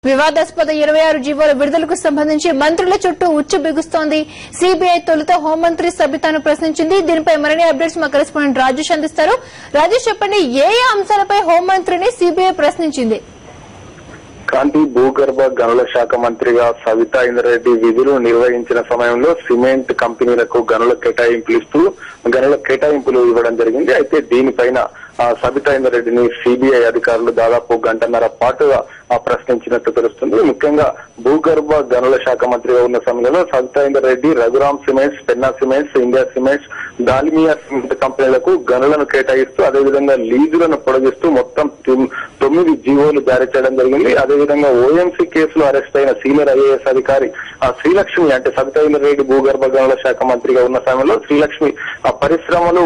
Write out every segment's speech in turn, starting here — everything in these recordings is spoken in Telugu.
వివాదాస్పద 26 జీవోల విడుదలకు సంబంధించి మంత్రుల చుట్టూ ఉచ్చు బిగుస్తోంది. సీబీఐ తొలుత హోంమంత్రి సబితాను ప్రశ్నించింది. దీనిపై మరిన్ని అప్డేట్స్ మా కరెస్పాండెంట్ రాజేష్ అందిస్తారు. రాజేష్, చెప్పండి, ఏ అంశాలపై హోంమంత్రిని సీబీఐ ప్రశ్నించింది? కాంతి భూగర్భ గనుల శాఖ మంత్రిగా సవితా ఇంద్రారెడ్డి విధులు నిర్వహించిన సమయంలో సిమెంట్ కంపెనీలకు గనుల కేటాయింపులు ఇవ్వడం జరిగింది. అయితే దీనిపైన సబితా ఇంద్రారెడ్డిని సిబిఐ అధికారులు దాదాపు గంటన్నర పాటుగా ప్రశ్నించినట్టు తెలుస్తుంది. ముఖ్యంగా భూగర్భ గనుల శాఖ మంత్రిగా ఉన్న సమయంలో Sabitha Indra Reddy Raghuram cements, Penna cements, India cements, Dalmia cement కంపెనీలకు గనులను కేటాయిస్తూ అదేవిధంగా లీజులను పొడిగిస్తూ మొత్తం 9 జీవోలు జారీ చేయడం జరిగింది. అదేవిధంగా ఓఎంసీ కేసులో అరెస్ట్ అయిన సీనియర్ ఐఏఎస్ అధికారి శ్రీలక్ష్మి, అంటే సబితా ఇంద్రారెడ్డి భూగర్భ గనుల శాఖ మంత్రిగా ఉన్న సమయంలో శ్రీలక్ష్మి పరిశ్రమలు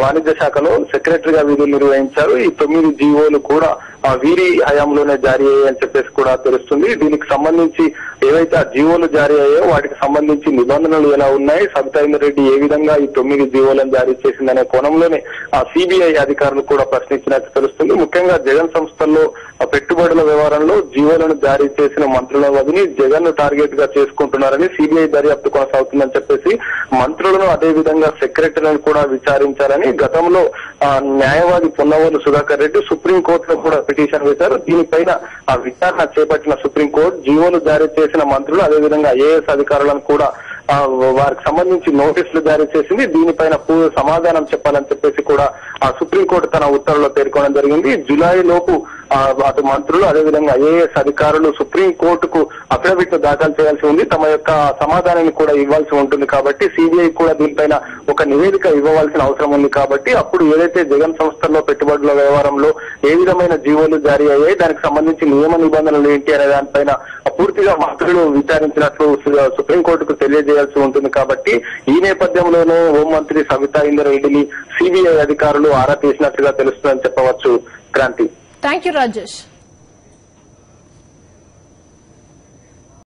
వాణిజ్య శాఖలో సెక్రటరీగా విధులు నిర్వహించారు. ఈ 9 జీవోలు కూడా వీరి హయాంలోనే జారీ అయ్యాయని చెప్పేసి కూడా తెలుస్తుంది. దీనికి సంబంధించి ఏవైతే ఆ జీవోలు జారీ అయ్యాయో వాటికి సంబంధించి నిబంధనలు ఎలా ఉన్నాయి, సబితా ఇంద్రారెడ్డి ఏ విధంగా ఈ 9 జీవోలను జారీ చేసిందనే కోణంలోనే సిబిఐ అధికారులు కూడా ప్రశ్నించినట్టు తెలుస్తుంది. ముఖ్యంగా జగన్ సంస్థల్లో పెట్టుబడుల వ్యవహారంలో జీవోలను జారీ చేసిన మంత్రుల వదిలి జగన్ ను టార్గెట్ గా చేసుకుంటున్నారని సిబిఐ దర్యాప్తు కొనసాగుతుందని చెప్పేసి మంత్రులను అదేవిధంగా సెక్రటరీలను కూడా విచారించాలని గతంలో న్యాయవాది పొన్నవోలు సుధాకర్ రెడ్డి సుప్రీంకోర్టులో కూడా పిటిషన్ వేశారు. దీనిపైన విచారణ చేపట్టిన సుప్రీంకోర్టు జీవోలు జారీ చేసిన మంత్రులు అదేవిధంగా ఐఏఎస్ అధికారులను కూడా వారికి సంబంధించి నోటీసులు జారీ చేసింది. దీనిపైన సమాధానం చెప్పాలని చెప్పేసి కూడా సుప్రీంకోర్టు తన ఉత్తర్వులో పేర్కొనడం జరిగింది. జులై లోపు అటు మంత్రులు అదేవిధంగా ఐఏఎస్ అధికారులు సుప్రీంకోర్టుకు అఫిడవిట్ దాఖలు చేయాల్సి ఉంది. తమ యొక్క సమాధానాన్ని కూడా ఇవ్వాల్సి ఉంటుంది. కాబట్టి సిబిఐ కూడా దీనిపైన ఒక నివేదిక ఇవ్వవలసిన అవసరం ఉంది. కాబట్టి అప్పుడు ఏదైతే జగన్ సంస్థల్లో పెట్టుబడుల వ్యవహారంలో ఏ విధమైన జీవోలు జారీ అయ్యాయి, దానికి సంబంధించి నియమ నిబంధనలు ఏంటి అనే దానిపైన పూర్తిగా మంత్రులు విచారించినట్లు సుప్రీంకోర్టుకు తెలియజేయాల్సి ఉంటుంది. కాబట్టి ఈ నేపథ్యంలోనే హోంమంత్రి సబితా ఇంద్రారెడ్డిని సిబిఐ అధికారులు ఆరా తీసినట్లుగా తెలుస్తుందని చెప్పవచ్చు. క్రాంతి. Thank you Rajesh.